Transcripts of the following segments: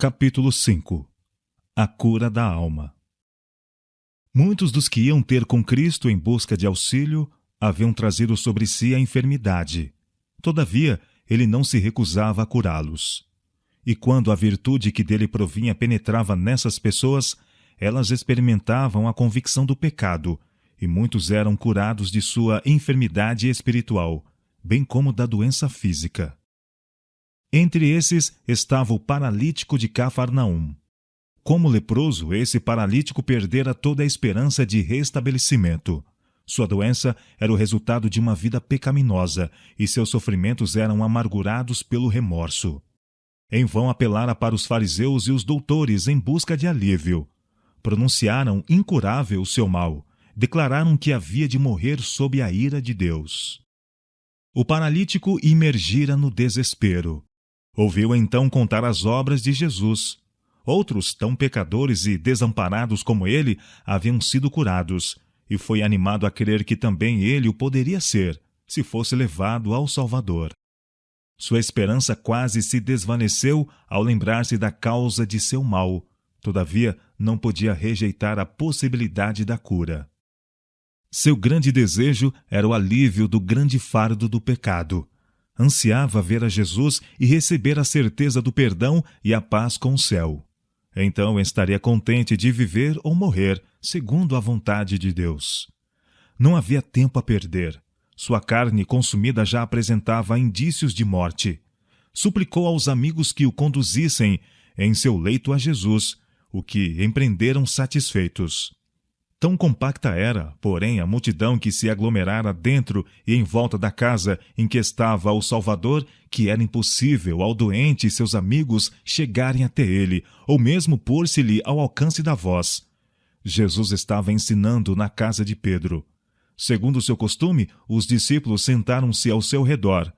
Capítulo 5. A cura da alma. Muitos dos que iam ter com Cristo em busca de auxílio haviam trazido sobre si a enfermidade. Todavia, ele não se recusava a curá-los. E quando a virtude que dele provinha penetrava nessas pessoas, elas experimentavam a convicção do pecado, e muitos eram curados de sua enfermidade espiritual, bem como da doença física. Entre esses estava o paralítico de Cafarnaum. Como leproso, esse paralítico perdera toda a esperança de restabelecimento. Sua doença era o resultado de uma vida pecaminosa, e seus sofrimentos eram amargurados pelo remorso. Em vão apelara para os fariseus e os doutores em busca de alívio. Pronunciaram incurável o seu mal, declararam que havia de morrer sob a ira de Deus. O paralítico imergira no desespero. Ouviu então contar as obras de Jesus. Outros, tão pecadores e desamparados como ele, haviam sido curados, e foi animado a crer que também ele o poderia ser, se fosse levado ao Salvador. Sua esperança quase se desvaneceu ao lembrar-se da causa de seu mal. Todavia, não podia rejeitar a possibilidade da cura. Seu grande desejo era o alívio do grande fardo do pecado. Ansiava ver a Jesus e receber a certeza do perdão e a paz com o céu. Então estaria contente de viver ou morrer, segundo a vontade de Deus. Não havia tempo a perder. Sua carne consumida já apresentava indícios de morte. Suplicou aos amigos que o conduzissem em seu leito a Jesus, o que empreenderam satisfeitos. Tão compacta era, porém, a multidão que se aglomerara dentro e em volta da casa em que estava o Salvador, que era impossível ao doente e seus amigos chegarem até ele, ou mesmo pôr-se-lhe ao alcance da voz. Jesus estava ensinando na casa de Pedro. Segundo seu costume, os discípulos sentaram-se ao seu redor.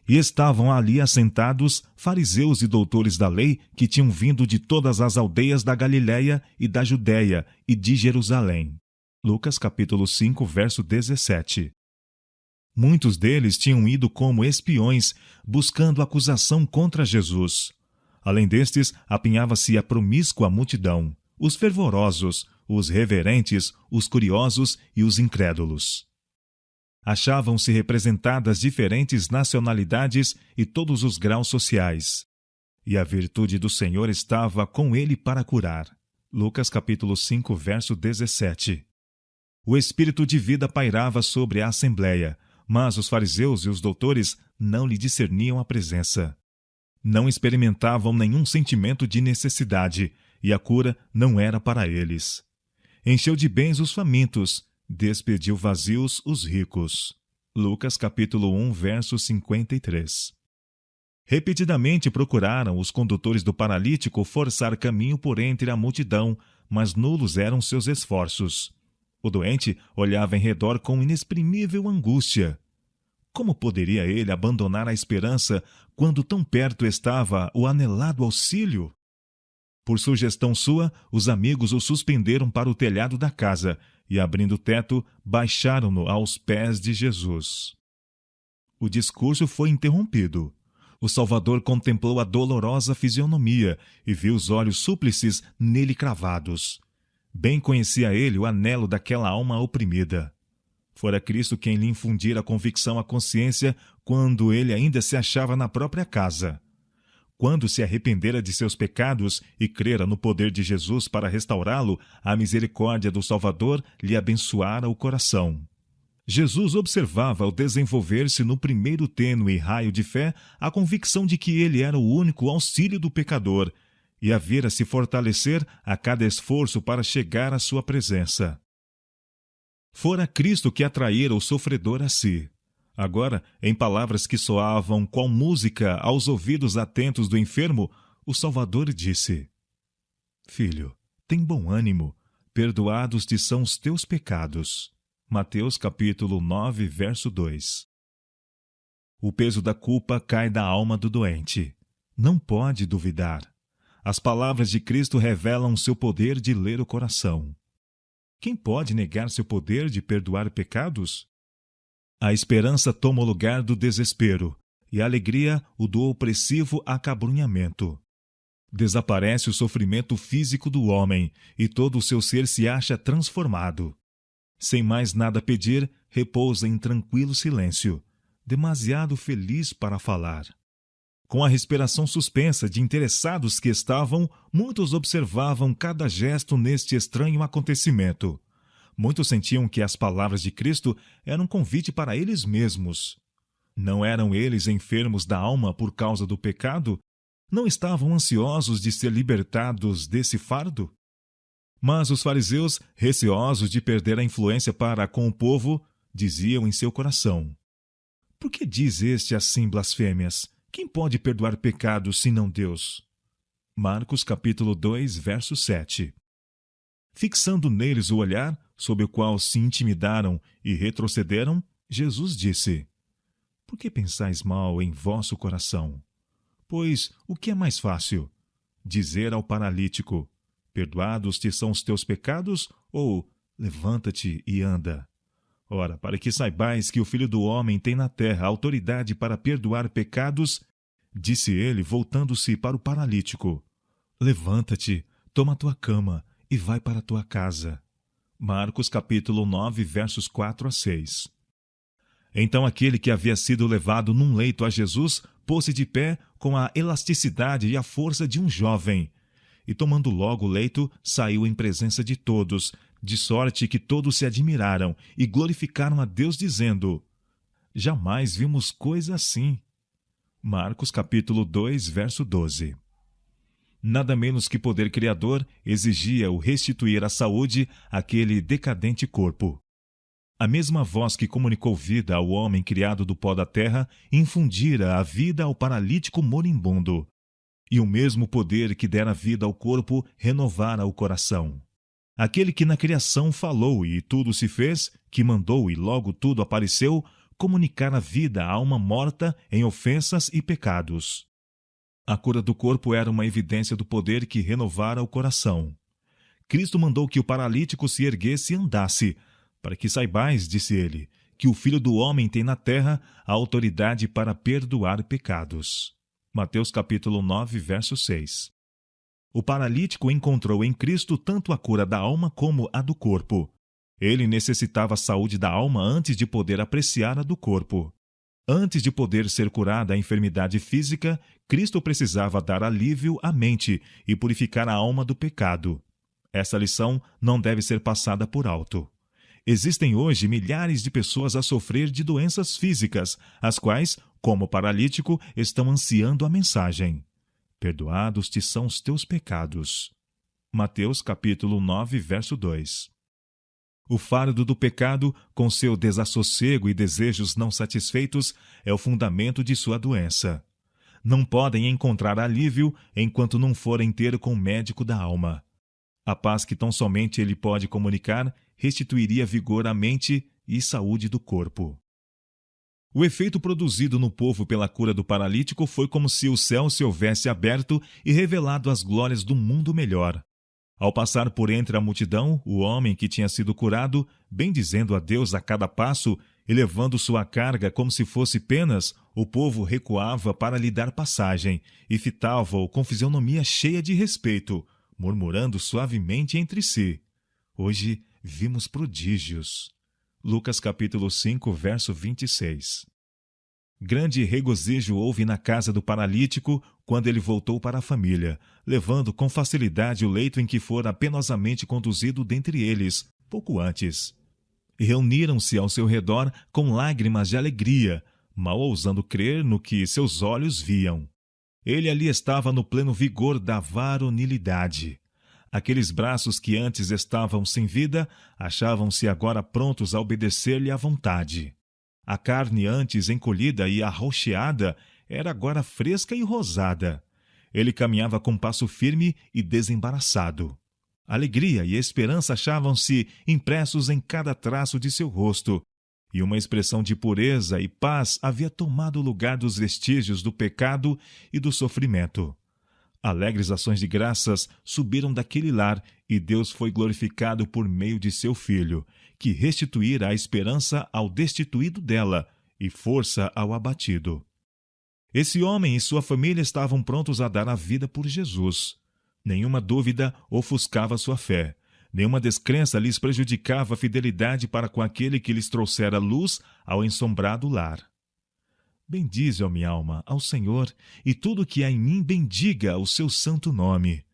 E estavam ali assentados fariseus e doutores da lei que tinham vindo de todas as aldeias da Galiléia e da Judéia e de Jerusalém. Lucas capítulo 5, verso 17. Muitos deles tinham ido como espiões, buscando acusação contra Jesus. Além destes, apinhava-se a promíscua multidão, os fervorosos, os reverentes, os curiosos e os incrédulos. Achavam-se representadas diferentes nacionalidades e todos os graus sociais. E a virtude do Senhor estava com ele para curar. Lucas capítulo 5, verso 17. O espírito de vida pairava sobre a assembleia, mas os fariseus e os doutores não lhe discerniam a presença. Não experimentavam nenhum sentimento de necessidade, e a cura não era para eles. Encheu de bens os famintos, despediu vazios os ricos. Lucas capítulo 1, verso 53. Repetidamente procuraram os condutores do paralítico forçar caminho por entre a multidão, mas nulos eram seus esforços. O doente olhava em redor com inexprimível angústia. Como poderia ele abandonar a esperança quando tão perto estava o anelado auxílio? Por sugestão sua, os amigos o suspenderam para o telhado da casa e, abrindo o teto, baixaram-no aos pés de Jesus. O discurso foi interrompido. O Salvador contemplou a dolorosa fisionomia e viu os olhos súplices nele cravados. Bem conhecia ele o anelo daquela alma oprimida. Fora Cristo quem lhe infundira a convicção à consciência quando ele ainda se achava na própria casa. Quando se arrependera de seus pecados e crera no poder de Jesus para restaurá-lo, a misericórdia do Salvador lhe abençoara o coração. Jesus observava ao desenvolver-se no primeiro tênue raio de fé a convicção de que ele era o único auxílio do pecador e a vira se fortalecer a cada esforço para chegar à sua presença. Fora Cristo que atraíra o sofredor a si. Agora, em palavras que soavam qual música aos ouvidos atentos do enfermo, o Salvador disse: Filho, tem bom ânimo, perdoados te são os teus pecados. Mateus capítulo 9, verso 2. O peso da culpa cai da alma do doente. Não pode duvidar. As palavras de Cristo revelam seu poder de ler o coração. Quem pode negar seu poder de perdoar pecados? A esperança toma o lugar do desespero, e a alegria o do opressivo acabrunhamento. Desaparece o sofrimento físico do homem e todo o seu ser se acha transformado. Sem mais nada pedir, repousa em tranquilo silêncio, demasiado feliz para falar. Com a respiração suspensa de interessados que estavam, muitos observavam cada gesto neste estranho acontecimento. Muitos sentiam que as palavras de Cristo eram um convite para eles mesmos. Não eram eles enfermos da alma por causa do pecado? Não estavam ansiosos de ser libertados desse fardo? Mas os fariseus, receosos de perder a influência para com o povo, diziam em seu coração: por que diz este assim blasfêmias? Quem pode perdoar pecados senão Deus? Marcos capítulo 2, verso 7. Fixando neles o olhar, sob o qual se intimidaram e retrocederam, Jesus disse: por que pensais mal em vosso coração? Pois o que é mais fácil? Dizer ao paralítico: perdoados te são os teus pecados, ou levanta-te e anda? Ora, para que saibais que o Filho do Homem tem na terra autoridade para perdoar pecados, disse ele, voltando-se para o paralítico: levanta-te, toma a tua cama e vai para a tua casa. Marcos capítulo 9, versos 4 a 6. Então aquele que havia sido levado num leito a Jesus pôs-se de pé com a elasticidade e a força de um jovem, e tomando logo o leito, saiu em presença de todos, de sorte que todos se admiraram e glorificaram a Deus, dizendo: jamais vimos coisa assim. Marcos capítulo 2, verso 12. Nada menos que poder criador exigia o restituir à saúde aquele decadente corpo. A mesma voz que comunicou vida ao homem criado do pó da terra infundira a vida ao paralítico moribundo. E o mesmo poder que dera vida ao corpo renovara o coração. Aquele que na criação falou e tudo se fez, que mandou e logo tudo apareceu, comunicara vida à alma morta em ofensas e pecados. A cura do corpo era uma evidência do poder que renovara o coração. Cristo mandou que o paralítico se erguesse e andasse, para que saibais, disse ele, que o Filho do Homem tem na terra a autoridade para perdoar pecados. Mateus capítulo 9, verso 6. O paralítico encontrou em Cristo tanto a cura da alma como a do corpo. Ele necessitava a saúde da alma antes de poder apreciar a do corpo. Antes de poder ser curada a enfermidade física, Cristo precisava dar alívio à mente e purificar a alma do pecado. Essa lição não deve ser passada por alto. Existem hoje milhares de pessoas a sofrer de doenças físicas, as quais, como paralítico, estão ansiando a mensagem: perdoados te são os teus pecados. Mateus capítulo 9, verso 2. O fardo do pecado, com seu desassossego e desejos não satisfeitos, é o fundamento de sua doença. Não podem encontrar alívio enquanto não forem ter com o médico da alma. A paz que tão somente ele pode comunicar restituiria vigor à mente e saúde do corpo. O efeito produzido no povo pela cura do paralítico foi como se o céu se houvesse aberto e revelado as glórias do mundo melhor. Ao passar por entre a multidão, o homem que tinha sido curado, bendizendo a Deus a cada passo e levando sua carga como se fosse penas, o povo recuava para lhe dar passagem e fitava-o com fisionomia cheia de respeito, murmurando suavemente entre si: hoje vimos prodígios. Lucas capítulo 5, verso 26. Grande regozijo houve na casa do paralítico quando ele voltou para a família, levando com facilidade o leito em que fora penosamente conduzido dentre eles, pouco antes. E reuniram-se ao seu redor com lágrimas de alegria, mal ousando crer no que seus olhos viam. Ele ali estava no pleno vigor da varonilidade. Aqueles braços que antes estavam sem vida, achavam-se agora prontos a obedecer-lhe à vontade. A carne antes encolhida e arroxeada era agora fresca e rosada. Ele caminhava com passo firme e desembaraçado. Alegria e esperança achavam-se impressos em cada traço de seu rosto, e uma expressão de pureza e paz havia tomado o lugar dos vestígios do pecado e do sofrimento. Alegres ações de graças subiram daquele lar e Deus foi glorificado por meio de seu Filho, que restituíra a esperança ao destituído dela e força ao abatido. Esse homem e sua família estavam prontos a dar a vida por Jesus. Nenhuma dúvida ofuscava sua fé. Nenhuma descrença lhes prejudicava a fidelidade para com aquele que lhes trouxera luz ao ensombrado lar. Bendize, ó minha alma, ao Senhor, e tudo que há em mim bendiga o seu santo nome.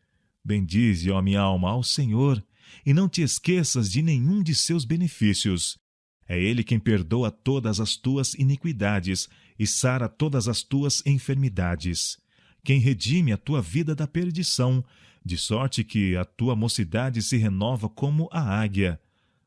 Bendize, ó minha alma, ao Senhor, e não te esqueças de nenhum de seus benefícios. É Ele quem perdoa todas as tuas iniquidades e sara todas as tuas enfermidades. Quem redime a tua vida da perdição, de sorte que a tua mocidade se renova como a águia.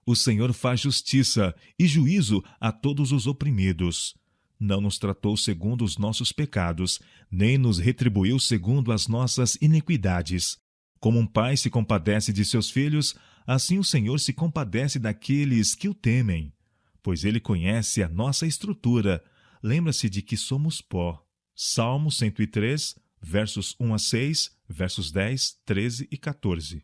O Senhor faz justiça e juízo a todos os oprimidos. Não nos tratou segundo os nossos pecados, nem nos retribuiu segundo as nossas iniquidades. Como um pai se compadece de seus filhos, assim o Senhor se compadece daqueles que o temem. Pois Ele conhece a nossa estrutura, lembra-se de que somos pó. Salmo 103, versos 1 a 6, versos 10, 13 e 14.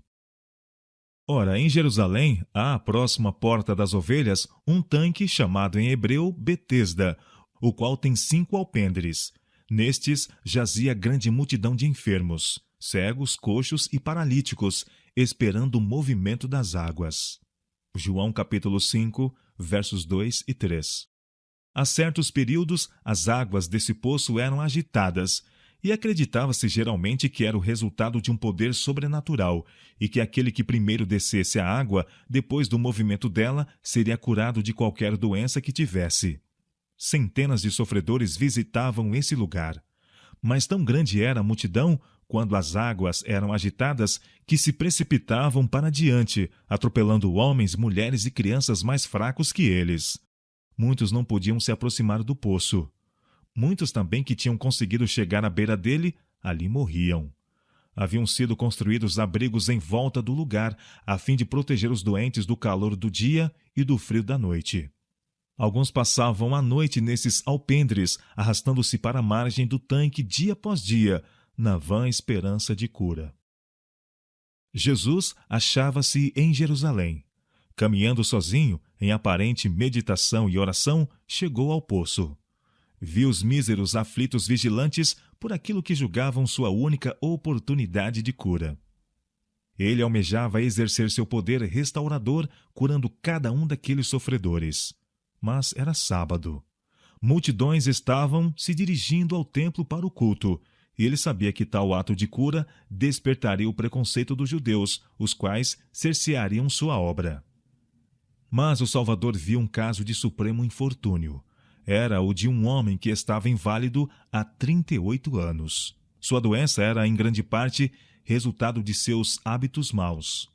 Ora, em Jerusalém, há à próxima porta das ovelhas um tanque chamado em hebreu Betesda, o qual tem 5 alpendres. Nestes jazia grande multidão de enfermos, cegos, coxos e paralíticos, esperando o movimento das águas. João capítulo 5, versos 2 e 3. A certos períodos, as águas desse poço eram agitadas, e acreditava-se geralmente que era o resultado de um poder sobrenatural, e que aquele que primeiro descesse a água, depois do movimento dela, seria curado de qualquer doença que tivesse. Centenas de sofredores visitavam esse lugar. Mas tão grande era a multidão, quando as águas eram agitadas, que se precipitavam para diante, atropelando homens, mulheres e crianças mais fracos que eles. Muitos não podiam se aproximar do poço. Muitos também que tinham conseguido chegar à beira dele, ali morriam. Haviam sido construídos abrigos em volta do lugar, a fim de proteger os doentes do calor do dia e do frio da noite. Alguns passavam a noite nesses alpendres, arrastando-se para a margem do tanque dia após dia, na vã esperança de cura. Jesus achava-se em Jerusalém. Caminhando sozinho, em aparente meditação e oração, chegou ao poço. Viu os míseros aflitos vigilantes por aquilo que julgavam sua única oportunidade de cura. Ele almejava exercer seu poder restaurador, curando cada um daqueles sofredores. Mas era sábado. Multidões estavam se dirigindo ao templo para o culto, e ele sabia que tal ato de cura despertaria o preconceito dos judeus, os quais cerceariam sua obra. Mas o Salvador viu um caso de supremo infortúnio. Era o de um homem que estava inválido há 38 anos. Sua doença era, em grande parte, resultado de seus hábitos maus.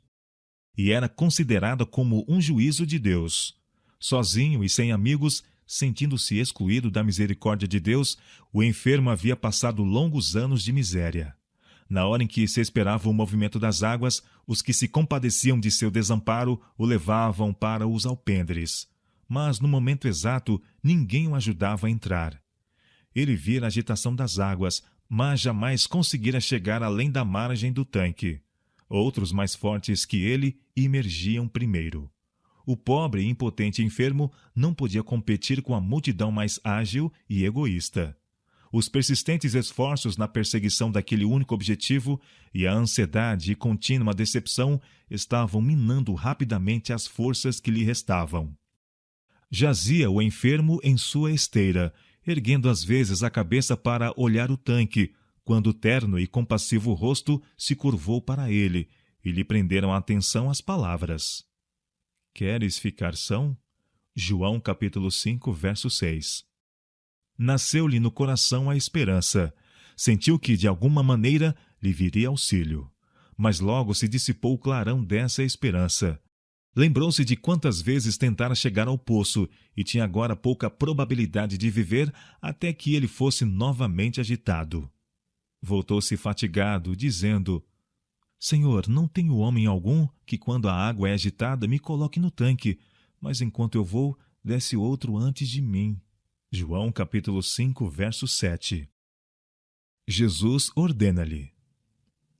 E era considerada como um juízo de Deus. Sozinho e sem amigos, sentindo-se excluído da misericórdia de Deus, o enfermo havia passado longos anos de miséria. Na hora em que se esperava o movimento das águas, os que se compadeciam de seu desamparo o levavam para os alpendres. Mas, no momento exato, ninguém o ajudava a entrar. Ele vira a agitação das águas, mas jamais conseguira chegar além da margem do tanque. Outros mais fortes que ele emergiam primeiro. O pobre e impotente enfermo não podia competir com a multidão mais ágil e egoísta. Os persistentes esforços na perseguição daquele único objetivo e a ansiedade e contínua decepção estavam minando rapidamente as forças que lhe restavam. Jazia o enfermo em sua esteira, erguendo às vezes a cabeça para olhar o tanque, quando o terno e compassivo rosto se curvou para ele, e lhe prenderam a atenção as palavras. Queres ficar são? João capítulo 5, verso 6. Nasceu-lhe no coração a esperança. Sentiu que, de alguma maneira, lhe viria auxílio. Mas logo se dissipou o clarão dessa esperança. Lembrou-se de quantas vezes tentara chegar ao poço e tinha agora pouca probabilidade de viver até que ele fosse novamente agitado. Voltou-se fatigado, dizendo: Senhor, não tenho homem algum que, quando a água é agitada, me coloque no tanque, mas enquanto eu vou, desce outro antes de mim. João capítulo 5, verso 7. Jesus ordena-lhe: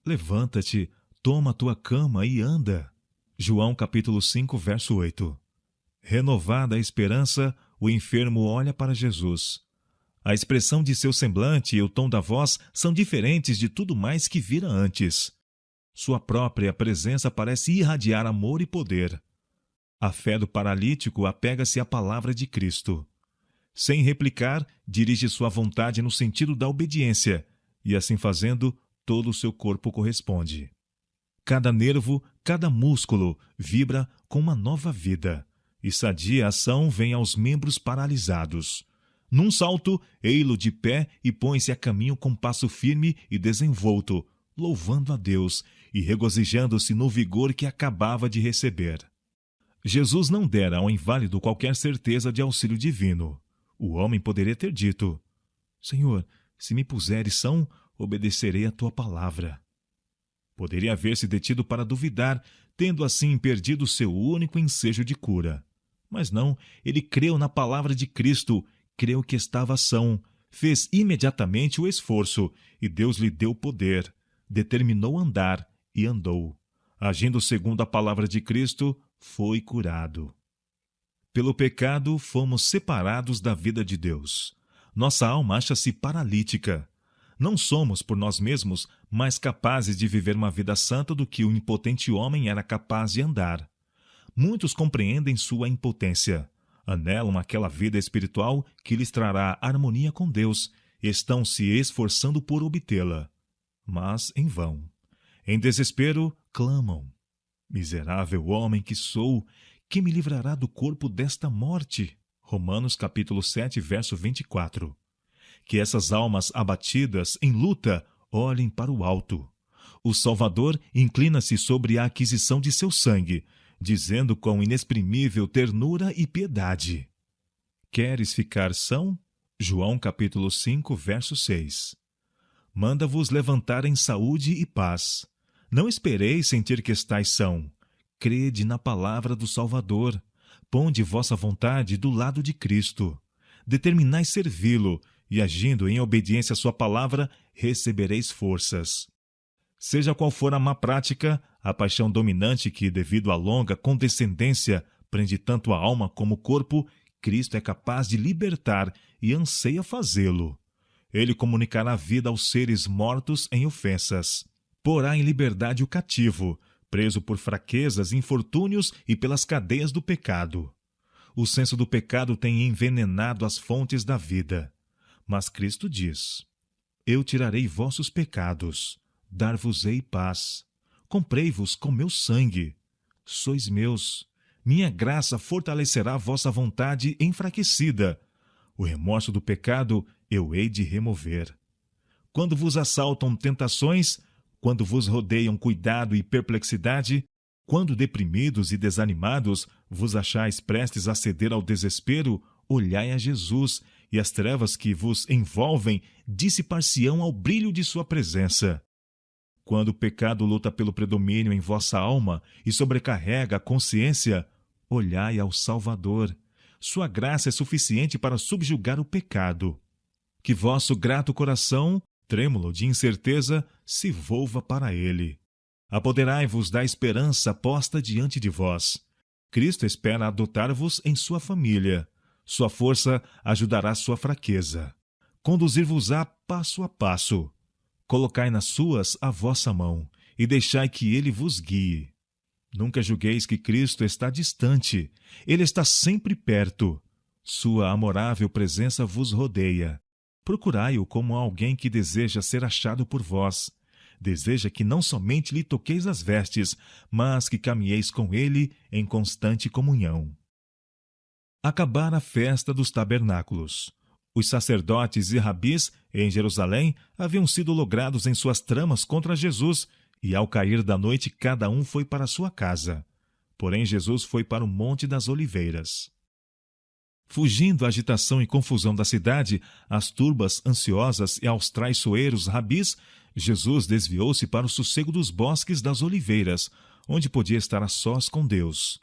Levanta-te, toma a tua cama e anda. João capítulo 5, verso 8. Renovada a esperança, o enfermo olha para Jesus. A expressão de seu semblante e o tom da voz são diferentes de tudo mais que vira antes. Sua própria presença parece irradiar amor e poder. A fé do paralítico apega-se à palavra de Cristo. Sem replicar, dirige sua vontade no sentido da obediência, e assim fazendo, todo o seu corpo corresponde. Cada nervo, cada músculo vibra com uma nova vida, e sadia ação vem aos membros paralisados. Num salto, ei-lo de pé e põe-se a caminho com passo firme e desenvolto, louvando a Deus e regozijando-se no vigor que acabava de receber. Jesus não dera ao inválido qualquer certeza de auxílio divino. O homem poderia ter dito: Senhor, se me puseres são, obedecerei a tua palavra. Poderia haver-se detido para duvidar, tendo assim perdido seu único ensejo de cura. Mas não, ele creu na palavra de Cristo, creu que estava são, fez imediatamente o esforço, e Deus lhe deu poder, determinou andar, e andou. Agindo segundo a palavra de Cristo, foi curado. Pelo pecado, fomos separados da vida de Deus. Nossa alma acha-se paralítica. Não somos, por nós mesmos, mais capazes de viver uma vida santa do que o impotente homem era capaz de andar. Muitos compreendem sua impotência. Anelam aquela vida espiritual que lhes trará harmonia com Deus e estão se esforçando por obtê-la. Mas em vão. Em desespero, clamam: Miserável homem que sou, que me livrará do corpo desta morte? Romanos capítulo 7, verso 24. Que essas almas abatidas, em luta, olhem para o alto. O Salvador inclina-se sobre a aquisição de seu sangue, dizendo com inexprimível ternura e piedade: Queres ficar são? João capítulo 5, verso 6. Manda-vos levantar em saúde e paz. Não espereis sentir que estais são. Crede na palavra do Salvador. Ponde vossa vontade do lado de Cristo. Determinai servi-lo, e agindo em obediência à sua palavra, recebereis forças. Seja qual for a má prática, a paixão dominante que, devido à longa condescendência, prende tanto a alma como o corpo, Cristo é capaz de libertar e anseia fazê-lo. Ele comunicará vida aos seres mortos em ofensas. Porá em liberdade o cativo, preso por fraquezas, infortúnios e pelas cadeias do pecado. O senso do pecado tem envenenado as fontes da vida. Mas Cristo diz: Eu tirarei vossos pecados, dar-vos-ei paz. Comprei-vos com meu sangue. Sois meus. Minha graça fortalecerá vossa vontade enfraquecida. O remorso do pecado eu hei de remover. Quando vos assaltam tentações, quando vos rodeiam cuidado e perplexidade, quando deprimidos e desanimados vos achais prestes a ceder ao desespero, olhai a Jesus, e as trevas que vos envolvem dissipar-se-ão ao brilho de sua presença. Quando o pecado luta pelo predomínio em vossa alma e sobrecarrega a consciência, olhai ao Salvador. Sua graça é suficiente para subjugar o pecado. Que vosso grato coração, trêmulo de incerteza, se volva para ele. Apoderai-vos da esperança posta diante de vós. Cristo espera adotar-vos em sua família. Sua força ajudará sua fraqueza. Conduzir-vos-á passo a passo. Colocai nas suas a vossa mão, e deixai que ele vos guie. Nunca julgueis que Cristo está distante. Ele está sempre perto. Sua amorável presença vos rodeia. Procurai-o como alguém que deseja ser achado por vós. Deseja que não somente lhe toqueis as vestes, mas que caminheis com ele em constante comunhão. Acabara a festa dos tabernáculos. Os sacerdotes e rabis em Jerusalém haviam sido logrados em suas tramas contra Jesus, e ao cair da noite cada um foi para sua casa. Porém Jesus foi para o Monte das Oliveiras. Fugindo à agitação e confusão da cidade, às turbas ansiosas e aos traiçoeiros rabis, Jesus desviou-se para o sossego dos bosques das oliveiras, onde podia estar a sós com Deus.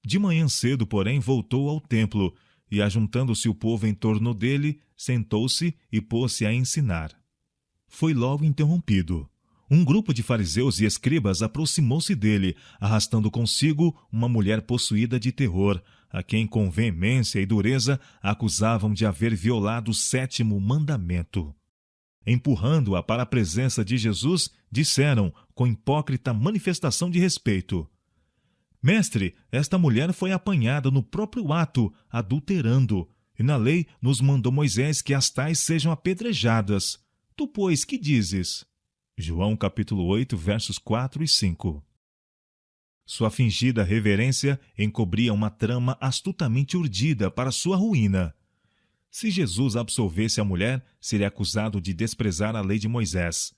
De manhã cedo, porém, voltou ao templo, e, ajuntando-se o povo em torno dele, sentou-se e pôs-se a ensinar. Foi logo interrompido. Um grupo de fariseus e escribas aproximou-se dele, arrastando consigo uma mulher possuída de terror, a quem com veemência e dureza acusavam de haver violado o 7º mandamento. Empurrando-a para a presença de Jesus, disseram, com hipócrita manifestação de respeito: Mestre, esta mulher foi apanhada no próprio ato, adulterando, e na lei nos mandou Moisés que as tais sejam apedrejadas. Tu, pois, que dizes? João capítulo 8, versos 4 e 5. Sua fingida reverência encobria uma trama astutamente urdida para sua ruína. Se Jesus absolvesse a mulher, seria acusado de desprezar a lei de Moisés.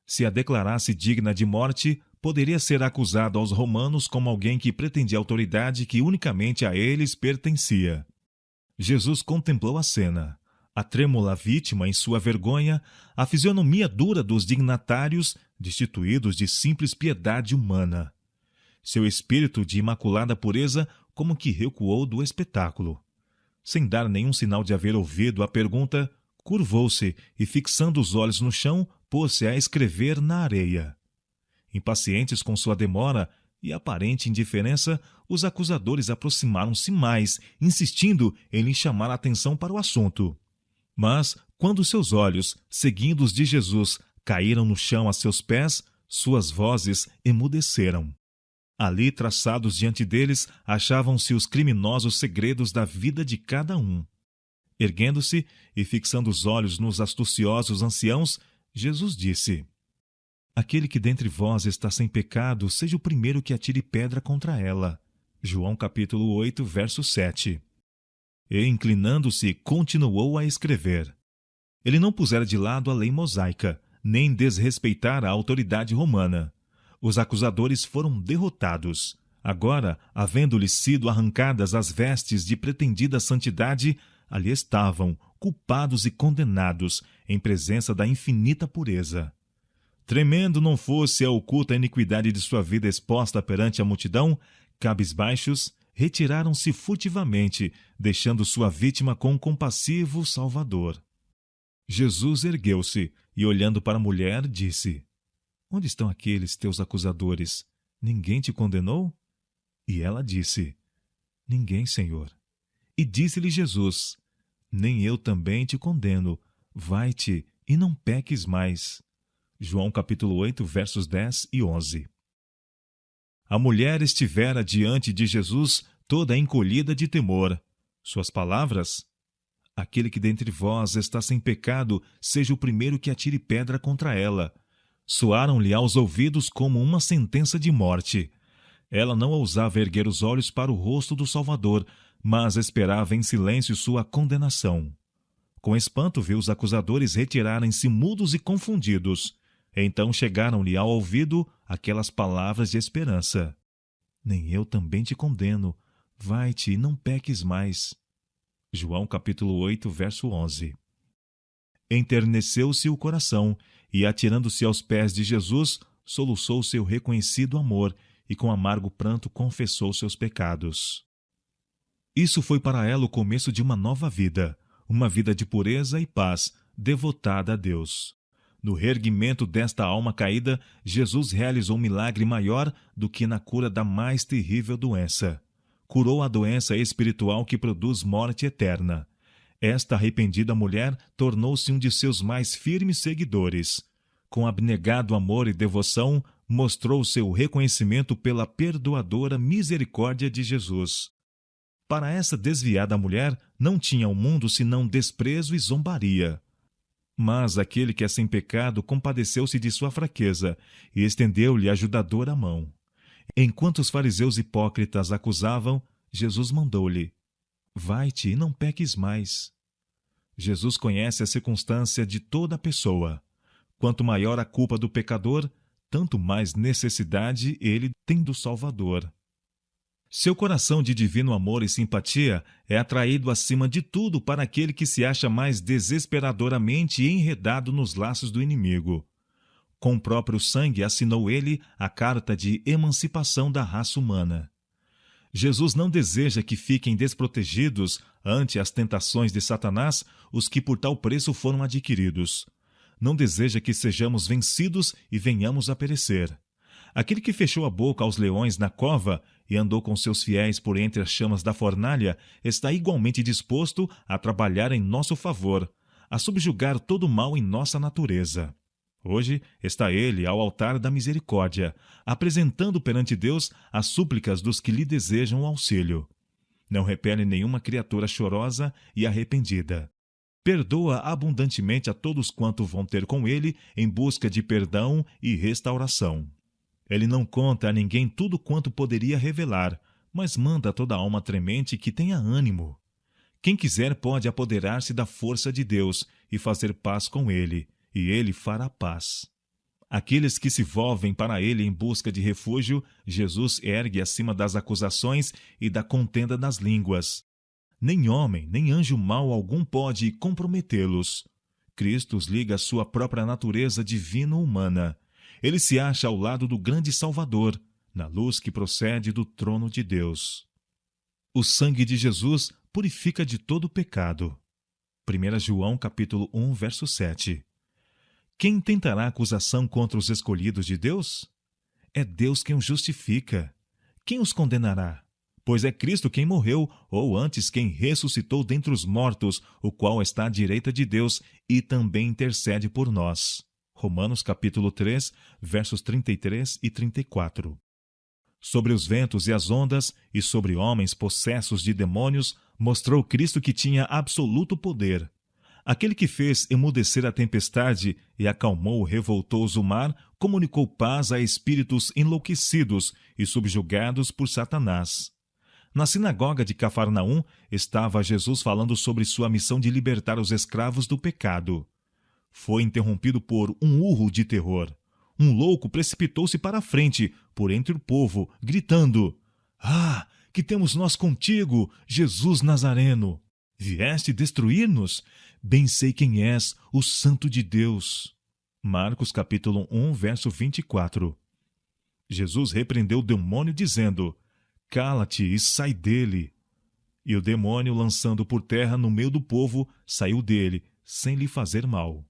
Se a declarasse digna de morte, poderia ser acusado aos romanos como alguém que pretendia autoridade que unicamente a eles pertencia. Jesus contemplou a cena. A trêmula vítima em sua vergonha, a fisionomia dura dos dignatários, destituídos de simples piedade humana. Seu espírito de imaculada pureza como que recuou do espetáculo. Sem dar nenhum sinal de haver ouvido a pergunta, curvou-se e, fixando os olhos no chão, pôs-se a escrever na areia. Impacientes com sua demora e aparente indiferença, os acusadores aproximaram-se mais, insistindo em lhe chamar a atenção para o assunto. Mas, quando seus olhos, seguindo os de Jesus, caíram no chão a seus pés, suas vozes emudeceram. Ali, traçados diante deles, achavam-se os criminosos segredos da vida de cada um. Erguendo-se e fixando os olhos nos astuciosos anciãos, Jesus disse: Aquele que dentre vós está sem pecado, seja o primeiro que atire pedra contra ela. João capítulo 8, verso 7. E, inclinando-se, continuou a escrever. Ele não pusera de lado a lei mosaica, nem desrespeitara a autoridade romana. Os acusadores foram derrotados. Agora, havendo-lhes sido arrancadas as vestes de pretendida santidade, ali estavam, culpados e condenados, em presença da infinita pureza. Tremendo não fosse a oculta iniquidade de sua vida exposta perante a multidão, cabisbaixos, retiraram-se furtivamente, deixando sua vítima com um compassivo Salvador. Jesus ergueu-se e, olhando para a mulher, disse: Onde estão aqueles teus acusadores? Ninguém te condenou? E ela disse: Ninguém, Senhor. E disse-lhe Jesus: Nem eu também te condeno. Vai-te e não peques mais. João capítulo 8, versos 10 e 11. A mulher estivera diante de Jesus toda encolhida de temor. Suas palavras: Aquele que dentre vós está sem pecado, seja o primeiro que atire pedra contra ela, soaram-lhe aos ouvidos como uma sentença de morte. Ela não ousava erguer os olhos para o rosto do Salvador, mas esperava em silêncio sua condenação. Com espanto viu os acusadores retirarem-se mudos e confundidos. Então chegaram-lhe ao ouvido aquelas palavras de esperança: Nem eu também te condeno. Vai-te e não peques mais. João capítulo 8, verso 11. Enterneceu-se o coração e, atirando-se aos pés de Jesus, soluçou seu reconhecido amor e com amargo pranto confessou seus pecados. Isso foi para ela o começo de uma nova vida, uma vida de pureza e paz, devotada a Deus. No reerguimento desta alma caída, Jesus realizou um milagre maior do que na cura da mais terrível doença. Curou a doença espiritual que produz morte eterna. Esta arrependida mulher tornou-se um de seus mais firmes seguidores. Com abnegado amor e devoção, mostrou seu reconhecimento pela perdoadora misericórdia de Jesus. Para essa desviada mulher, não tinha o mundo senão desprezo e zombaria. Mas aquele que é sem pecado compadeceu-se de sua fraqueza e estendeu-lhe ajudadora mão. Enquanto os fariseus hipócritas acusavam, Jesus mandou-lhe: Vai-te e não peques mais. Jesus conhece a circunstância de toda a pessoa. Quanto maior a culpa do pecador, tanto mais necessidade ele tem do Salvador. Seu coração de divino amor e simpatia é atraído acima de tudo para aquele que se acha mais desesperadoramente enredado nos laços do inimigo. Com o próprio sangue assinou ele a carta de emancipação da raça humana. Jesus não deseja que fiquem desprotegidos ante as tentações de Satanás os que por tal preço foram adquiridos. Não deseja que sejamos vencidos e venhamos a perecer. Aquele que fechou a boca aos leões na cova e andou com seus fiéis por entre as chamas da fornalha, está igualmente disposto a trabalhar em nosso favor, a subjugar todo o mal em nossa natureza. Hoje está ele ao altar da misericórdia, apresentando perante Deus as súplicas dos que lhe desejam auxílio. Não repele nenhuma criatura chorosa e arrependida. Perdoa abundantemente a todos quanto vão ter com ele em busca de perdão e restauração. Ele não conta a ninguém tudo quanto poderia revelar, mas manda a toda alma tremente que tenha ânimo. Quem quiser pode apoderar-se da força de Deus e fazer paz com ele, e ele fará paz. Aqueles que se volvem para ele em busca de refúgio, Jesus ergue acima das acusações e da contenda das línguas. Nem homem, nem anjo mau algum pode comprometê-los. Cristo os liga à sua própria natureza divino-humana. Ele se acha ao lado do grande Salvador, na luz que procede do trono de Deus. O sangue de Jesus purifica de todo pecado. 1 João capítulo 1, verso 7. Quem tentará acusação contra os escolhidos de Deus? É Deus quem os justifica. Quem os condenará? Pois é Cristo quem morreu, ou antes quem ressuscitou dentre os mortos, o qual está à direita de Deus e também intercede por nós. Romanos capítulo 3, versos 33 e 34. Sobre os ventos e as ondas, e sobre homens possessos de demônios, mostrou Cristo que tinha absoluto poder. Aquele que fez emudecer a tempestade e acalmou o revoltoso mar, comunicou paz a espíritos enlouquecidos e subjugados por Satanás. Na sinagoga de Cafarnaum, estava Jesus falando sobre sua missão de libertar os escravos do pecado. Foi interrompido por um urro de terror. Um louco precipitou-se para a frente, por entre o povo, gritando: "Ah, que temos nós contigo, Jesus Nazareno! Vieste destruir-nos? Bem sei quem és, o Santo de Deus." Marcos capítulo 1, verso 24. Jesus repreendeu o demônio dizendo: "Cala-te e sai dele." E o demônio, lançando por terra no meio do povo, saiu dele, sem lhe fazer mal.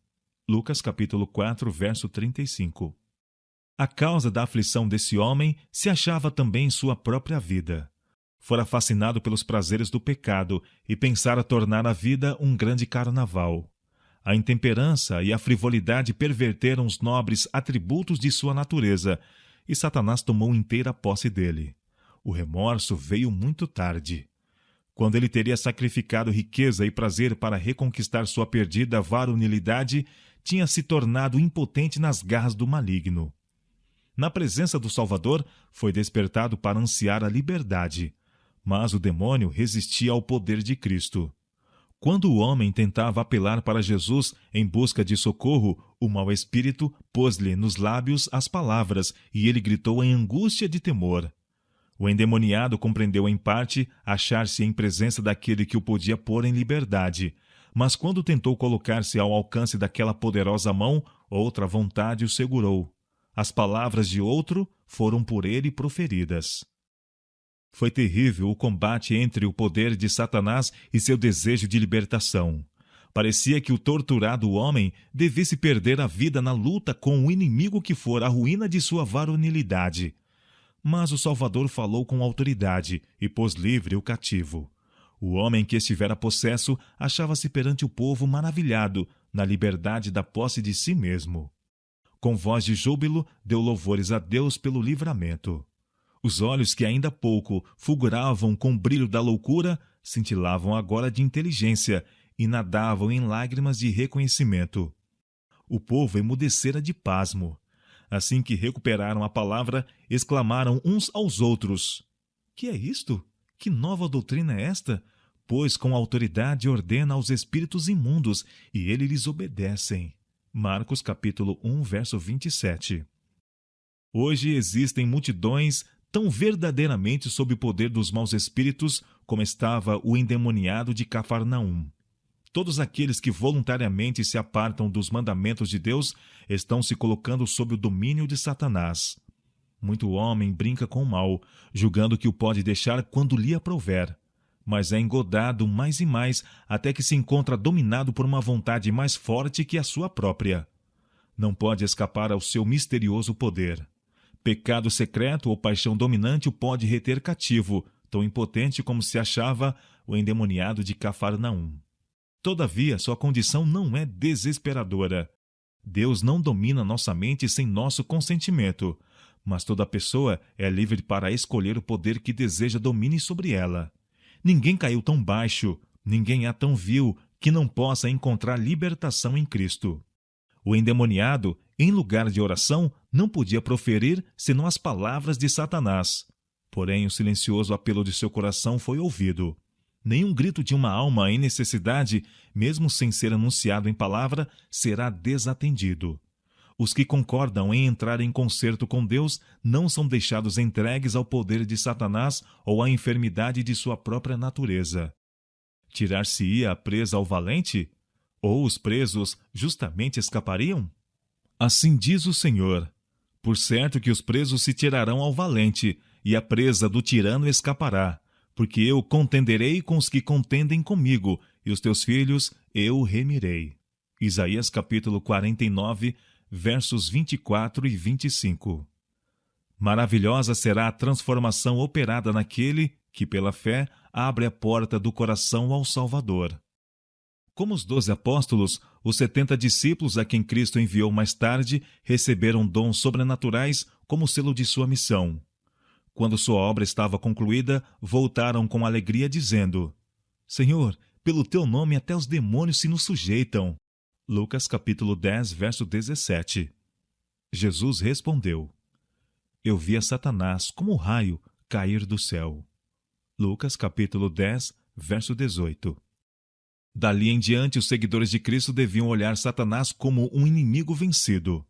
Lucas capítulo 4, verso 35. A causa da aflição desse homem se achava também em sua própria vida. Fora fascinado pelos prazeres do pecado e pensara tornar a vida um grande carnaval. A intemperança e a frivolidade perverteram os nobres atributos de sua natureza, e Satanás tomou inteira posse dele. O remorso veio muito tarde. Quando ele teria sacrificado riqueza e prazer para reconquistar sua perdida varonilidade, tinha se tornado impotente nas garras do maligno. Na presença do Salvador, foi despertado para ansiar a liberdade, mas o demônio resistia ao poder de Cristo. Quando o homem tentava apelar para Jesus em busca de socorro, o mau espírito pôs-lhe nos lábios as palavras e ele gritou em angústia de temor. O endemoniado compreendeu em parte achar-se em presença daquele que o podia pôr em liberdade, mas quando tentou colocar-se ao alcance daquela poderosa mão, outra vontade o segurou. As palavras de outro foram por ele proferidas. Foi terrível o combate entre o poder de Satanás e seu desejo de libertação. Parecia que o torturado homem devesse perder a vida na luta com o inimigo que fora a ruína de sua varonilidade. Mas o Salvador falou com autoridade e pôs livre o cativo. O homem que estivera possesso achava-se perante o povo maravilhado na liberdade da posse de si mesmo. Com voz de júbilo, deu louvores a Deus pelo livramento. Os olhos que ainda há pouco fulguravam com o brilho da loucura, cintilavam agora de inteligência e nadavam em lágrimas de reconhecimento. O povo emudecera de pasmo. Assim que recuperaram a palavra, exclamaram uns aos outros: "Que é isto? Que nova doutrina é esta? Pois com autoridade ordena aos espíritos imundos, e eles lhes obedecem." Marcos capítulo 1, verso 27. Hoje existem multidões tão verdadeiramente sob o poder dos maus espíritos como estava o endemoniado de Cafarnaum. Todos aqueles que voluntariamente se apartam dos mandamentos de Deus estão se colocando sob o domínio de Satanás. Muito homem brinca com o mal, julgando que o pode deixar quando lhe aprouver, mas é engodado mais e mais até que se encontra dominado por uma vontade mais forte que a sua própria. Não pode escapar ao seu misterioso poder. Pecado secreto ou paixão dominante o pode reter cativo, tão impotente como se achava o endemoniado de Cafarnaum. Todavia, sua condição não é desesperadora. Deus não domina nossa mente sem nosso consentimento, mas toda pessoa é livre para escolher o poder que deseja domine sobre ela. Ninguém caiu tão baixo, ninguém é tão vil que não possa encontrar libertação em Cristo. O endemoniado, em lugar de oração, não podia proferir senão as palavras de Satanás. Porém, o silencioso apelo de seu coração foi ouvido. Nenhum grito de uma alma em necessidade, mesmo sem ser anunciado em palavra, será desatendido. Os que concordam em entrar em concerto com Deus não são deixados entregues ao poder de Satanás ou à enfermidade de sua própria natureza. Tirar-se-ia a presa ao valente? Ou os presos justamente escapariam? Assim diz o Senhor: por certo que os presos se tirarão ao valente, e a presa do tirano escapará, porque eu contenderei com os que contendem comigo, e os teus filhos eu remirei. Isaías capítulo 49, versos 24 e 25. Maravilhosa será a transformação operada naquele que, pela fé, abre a porta do coração ao Salvador. Como os 12 apóstolos, os 70 discípulos a quem Cristo enviou mais tarde receberam dons sobrenaturais como selo de sua missão. Quando sua obra estava concluída, voltaram com alegria dizendo: Senhor, pelo teu nome até os demônios se nos sujeitam. Lucas capítulo 10, verso 17. Jesus respondeu: Eu vi a Satanás como raio cair do céu. Lucas capítulo 10, verso 18. Dali em diante, os seguidores de Cristo deviam olhar Satanás como um inimigo vencido.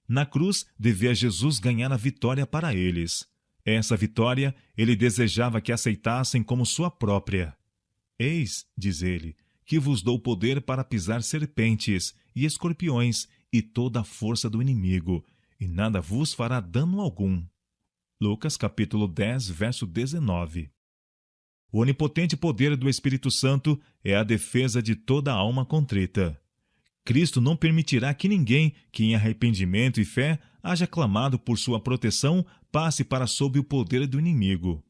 Na cruz, devia Jesus ganhar a vitória para eles. Essa vitória, ele desejava que aceitassem como sua própria. Eis, diz ele, que vos dou poder para pisar serpentes e escorpiões e toda a força do inimigo, e nada vos fará dano algum. Lucas capítulo 10, verso 19. O onipotente poder do Espírito Santo é a defesa de toda a alma contrita. Cristo não permitirá que ninguém que em arrependimento e fé haja clamado por sua proteção passe para sob o poder do inimigo.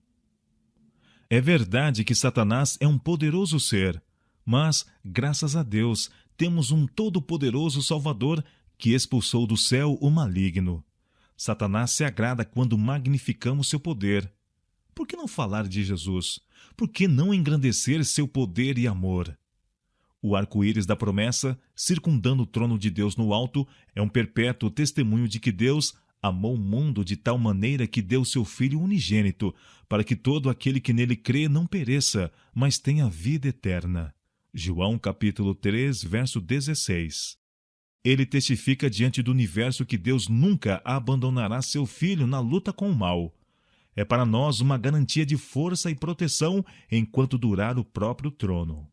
É verdade que Satanás é um poderoso ser, mas, graças a Deus, temos um todo-poderoso Salvador que expulsou do céu o maligno. Satanás se agrada quando magnificamos seu poder. Por que não falar de Jesus? Por que não engrandecer seu poder e amor? O arco-íris da promessa, circundando o trono de Deus no alto, é um perpétuo testemunho de que Deus amou o mundo de tal maneira que deu seu Filho unigênito, para que todo aquele que nele crê não pereça, mas tenha vida eterna. João capítulo 3, verso 16. Ele testifica diante do universo que Deus nunca abandonará seu Filho na luta com o mal. É para nós uma garantia de força e proteção enquanto durar o próprio trono.